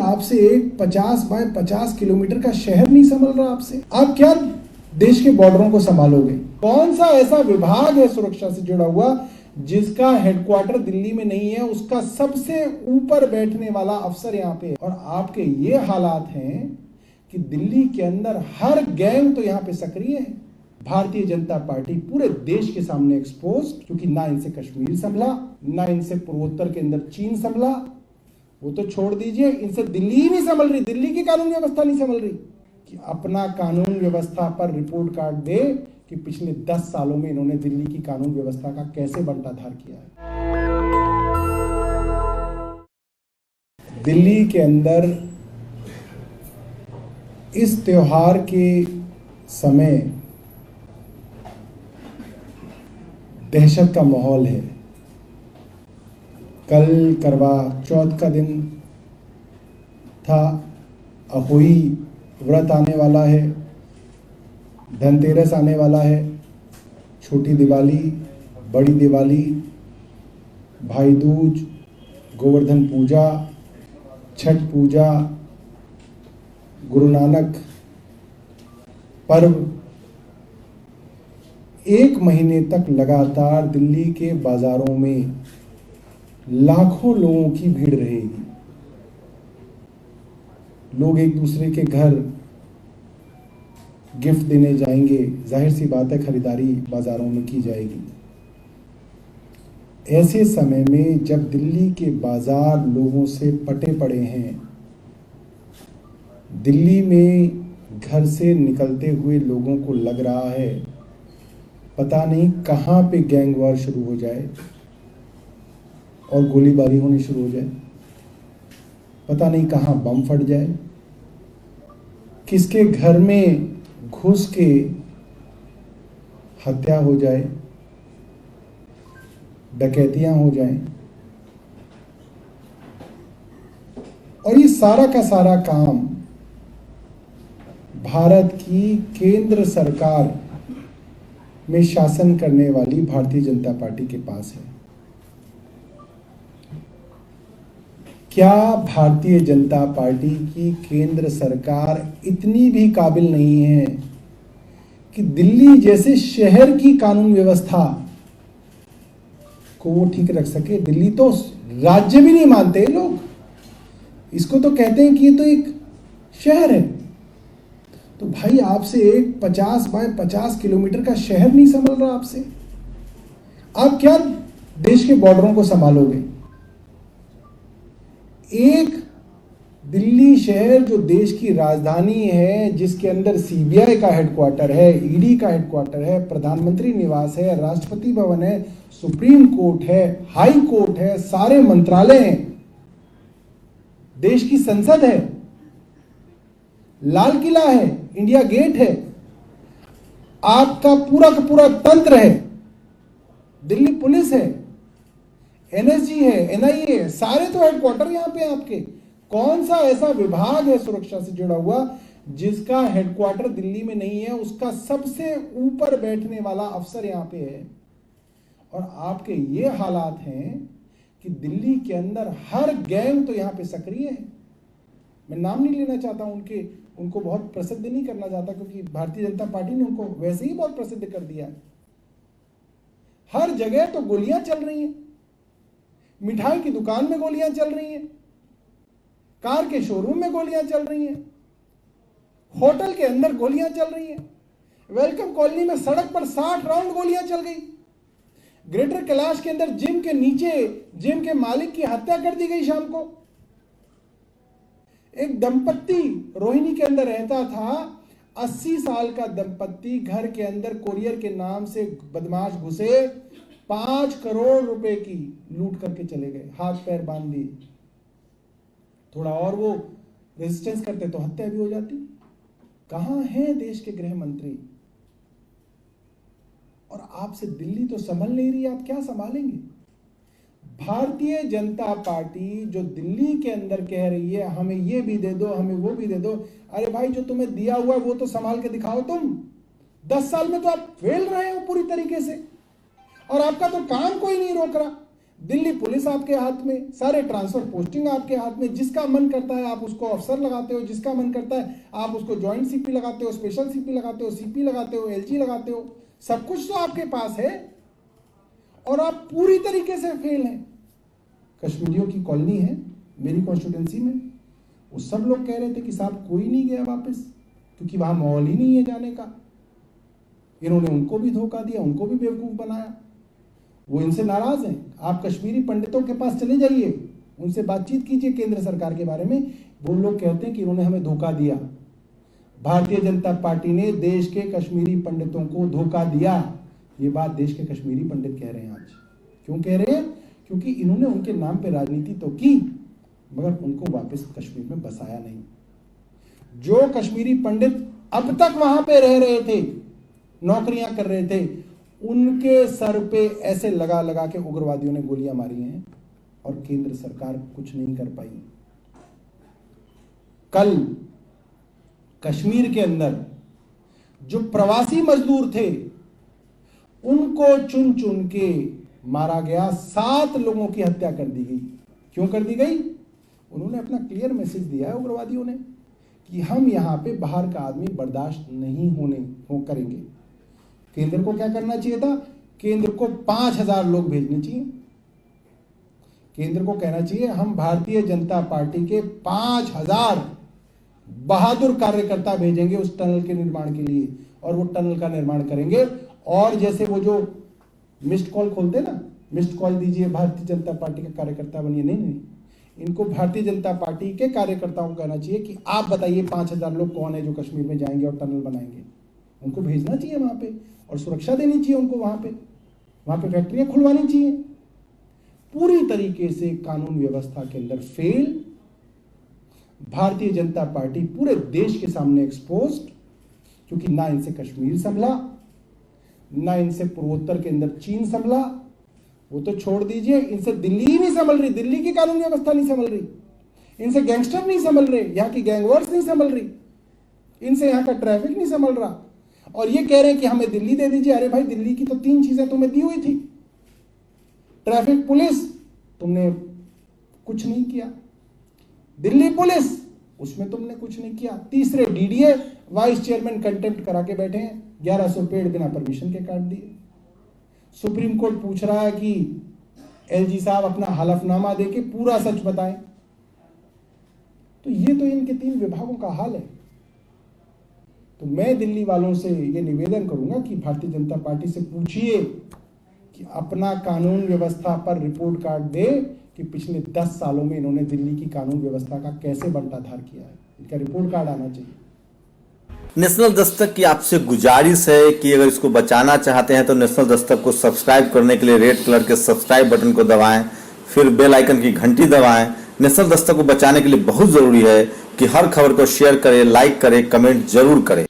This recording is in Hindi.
आपसे एक 50 बाय 50 किलोमीटर का शहर नहीं संभल रहा आपसे। आप क्या देश के बॉर्डरों को संभालोगे? कौन सा ऐसा विभाग है सुरक्षा से जुड़ा हुआ जिसका हेडक्वार्टर दिल्ली में नहीं है, उसका सबसे ऊपर बैठने वाला अफसर यहाँ पे है। और आपके ये हालात हैं कि दिल्ली के अंदर हर गैंग तो यहाँ पे सक्रिय है। भारतीय जनता पार्टी पूरे देश के सामने एक्सपोज, क्योंकि ना इनसे कश्मीर संभला, ना इनसे पूर्वोत्तर के अंदर चीन संभला, वो तो छोड़ दीजिए, इनसे दिल्ली ही नहीं संभल रही, दिल्ली की कानून व्यवस्था नहीं संभल रही। कि अपना कानून व्यवस्था पर रिपोर्ट कार्ड दे कि पिछले 10 सालों में इन्होंने दिल्ली की कानून व्यवस्था का कैसे बंटाधार किया है। दिल्ली के अंदर इस त्योहार के समय दहशत का माहौल है। कल करवा चौथ का दिन था, अहोई व्रत आने वाला है, धनतेरस आने वाला है, छोटी दिवाली, बड़ी दिवाली, भाई दूज, गोवर्धन पूजा, छठ पूजा, गुरु नानक पर्व। 1 महीने तक लगातार दिल्ली के बाजारों में लाखों लोगों की भीड़ रहेगी। लोग एक दूसरे के घर गिफ्ट देने जाएंगे, जाहिर सी बात है खरीदारी बाजारों में की जाएगी। ऐसे समय में जब दिल्ली के बाजार लोगों से पटे पड़े हैं, दिल्ली में घर से निकलते हुए लोगों को लग रहा है पता नहीं कहाँ पे गैंग वॉर शुरू हो जाए और गोलीबारी होनी शुरू हो जाए, पता नहीं कहाँ बम फट जाए, किसके घर में घुस के हत्या हो जाए, डकैतियां हो जाएं। और ये सारा का सारा काम भारत की केंद्र सरकार में शासन करने वाली भारतीय जनता पार्टी के पास है। क्या भारतीय जनता पार्टी की केंद्र सरकार इतनी भी काबिल नहीं है कि दिल्ली जैसे शहर की कानून व्यवस्था को वो ठीक रख सके? दिल्ली तो राज्य भी नहीं मानते लोग, इसको तो कहते हैं कि ये तो एक शहर है। तो भाई आपसे एक 50 बाय 50 किलोमीटर का शहर नहीं संभल रहा आपसे। आप क्या देश के बॉर्डरों को संभालोगे? एक दिल्ली शहर जो देश की राजधानी है, जिसके अंदर सीबीआई का हेडक्वार्टर है, ईडी का हेडक्वार्टर है, प्रधानमंत्री निवास है, राष्ट्रपति भवन है, सुप्रीम कोर्ट है, हाई कोर्ट है, सारे मंत्रालय हैं, देश की संसद है, लाल किला है, इंडिया गेट है, आपका पूरा का पूरा तंत्र है, दिल्ली पुलिस है, एनएसजी है, एनआईए है, सारे तो हेडक्वार्टर यहां पे आपके। कौन सा ऐसा विभाग है सुरक्षा से जुड़ा हुआ जिसका हेडक्वार्टर दिल्ली में नहीं है, उसका सबसे ऊपर बैठने वाला अफसर यहां पे है। और आपके ये हालात हैं कि दिल्ली के अंदर हर गैंग तो यहां पे सक्रिय है। मैं नाम नहीं लेना चाहता उनको बहुत प्रसिद्ध नहीं करना चाहता, क्योंकि भारतीय जनता पार्टी ने उनको वैसे ही बहुत प्रसिद्ध कर दिया है। हर जगह तो गोलियां चल रही हैं, मिठाई की दुकान में गोलियां चल रही हैं, कार के शोरूम में गोलियां चल रही हैं, होटल के अंदर गोलियां चल रही हैं, वेलकम कॉलोनी में सड़क पर 60 राउंड गोलियां चल गई, ग्रेटर कैलाश के अंदर जिम के नीचे जिम के मालिक की हत्या कर दी गई शाम को। एक दंपत्ति रोहिणी के अंदर रहता था, 80 साल का दंपत्ति, घर के अंदर कोरियर के नाम से बदमाश घुसे, 5 करोड़ रुपए की लूट करके चले गए, हाथ पैर बांध दिए। थोड़ा और वो रेजिस्टेंस करते तो हत्या भी हो जाती। कहां है देश के गृह मंत्री? और आपसे दिल्ली तो संभल नहीं रही, आप क्या संभालेंगे? भारतीय जनता पार्टी जो दिल्ली के अंदर कह रही है हमें ये भी दे दो, हमें वो भी दे दो, अरे भाई जो तुम्हें दिया हुआ है वो तो संभाल के दिखाओ। तुम 10 साल में तो आप फेल रहे हो पूरी तरीके से, और आपका तो काम कोई नहीं रोक रहा। दिल्ली पुलिस आपके हाथ में, सारे ट्रांसफर पोस्टिंग आपके हाथ में, जिसका मन करता है आप उसको अफसर लगाते हो, जिसका मन करता है आप उसको ज्वाइंट सीपी लगाते हो, स्पेशल सीपी लगाते हो, सीपी लगाते हो, एलजी लगाते हो, सब कुछ तो आपके पास है और आप पूरी तरीके से फेल हैं। कश्मीरियों की कॉलोनी है मेरी कॉन्स्टिट्यूंसी में, वो सब लोग कह रहे थे कि साहब कोई नहीं गया वापस, क्योंकि वहां माहौल ही नहीं है जाने का। इन्होंने उनको भी धोखा दिया, उनको भी बेवकूफ बनाया, वो इनसे नाराज हैं। आप कश्मीरी पंडितों के पास चले जाइए, उनसे बातचीत कीजिए केंद्र सरकार के बारे में, वो लोग कहते हैं कि इन्होंने हमें धोखा दिया। भारतीय जनता पार्टी ने देश के कश्मीरी पंडितों को धोखा दिया। ये बात देश के कश्मीरी पंडित कह रहे हैं आज। क्यों कह रहे हैं? क्योंकि इन्होंने उनके नाम पे राजनीति तो की, मगर उनको वापस कश्मीर में बसाया नहीं। जो कश्मीरी पंडित अब तक वहां पे रह रहे थे, नौकरियां कर रहे थे, उनके सर पे ऐसे लगा लगा के उग्रवादियों ने गोलियां मारी हैं और केंद्र सरकार कुछ नहीं कर पाई। कल कश्मीर के अंदर जो प्रवासी मजदूर थे उनको चुन चुन के मारा गया, 7 लोगों की हत्या कर दी गई। क्यों कर दी गई? उन्होंने अपना क्लियर मैसेज दिया है उग्रवादियों ने कि हम यहां पे बाहर का आदमी बर्दाश्त नहीं करेंगे। केंद्र को क्या करना चाहिए था? केंद्र को 5000 लोग भेजने चाहिए। केंद्र को कहना चाहिए हम भारतीय जनता पार्टी के 5000 बहादुर कार्यकर्ता भेजेंगे उस टनल के निर्माण के लिए, और वो टनल का निर्माण करेंगे। और जैसे वो जो मिस्ड कॉल खोलते ना, मिस्ड कॉल दीजिए भारतीय जनता पार्टी के कार्यकर्ता बनिए, नहीं, इनको भारतीय जनता पार्टी के कार्यकर्ताओं को कहना चाहिए कि आप बताइए 5000 लोग कौन है जो कश्मीर में जाएंगे और टनल बनाएंगे। उनको भेजना चाहिए वहां पे और सुरक्षा देनी चाहिए उनको, वहां पे फैक्ट्रियां खुलवानी चाहिए। पूरी तरीके से कानून व्यवस्था के अंदर फेल। भारतीय जनता पार्टी पूरे देश के सामने एक्सपोज्ड, क्योंकि ना इनसे कश्मीर संभला, ना इनसे पूर्वोत्तर के अंदर चीन संभला। वो तो छोड़ दीजिए, इनसे दिल्ली ही नहीं संभल रही, दिल्ली की कानून व्यवस्था नहीं संभल रही, इनसे गैंगस्टर नहीं संभल रहे, यहाँ की गैंगवॉर्स नहीं संभल रही, इनसे यहाँ का ट्रैफिक नहीं संभल रहा। और ये कह रहे हैं कि हमें दिल्ली दे दीजिए। अरे भाई, दिल्ली की तो 3 चीजें तुम्हें दी हुई थी। ट्रैफिक पुलिस तुमने कुछ नहीं किया, दिल्ली पुलिस उसमें तुमने कुछ नहीं किया। तीसरे डीडीए वाइस चेयरमैन कंटेम्प्ट करा के बैठे हैं, 1100 पेड़ बिना परमिशन के काट दिए। सुप्रीम कोर्ट पूछ रहा है कि एलजी साहब अपना हलफनामा देके पूरा सच बताएं। तो ये तो इनके 3 विभागों का हाल है। तो मैं दिल्ली वालों से ये निवेदन करूंगा कि भारतीय जनता पार्टी से पूछिए कि अपना कानून व्यवस्था पर रिपोर्ट कार्ड दे कि पिछले 10 सालों में इन्होंने दिल्ली की कानून व्यवस्था का कैसे बंटाधार किया है। इनका रिपोर्ट कार्ड आना चाहिए। नेशनल दस्तक की आपसे गुजारिश है कि अगर इसको बचाना चाहते हैं तो नेशनल दस्तक को सब्सक्राइब करने के लिए रेड कलर के सब्सक्राइब बटन को दबाएं, फिर बेल आइकन की घंटी दबाएं। नेशनल दस्तक को बचाने के लिए बहुत जरूरी है कि हर खबर को शेयर करें, लाइक करें, कमेंट जरूर करें।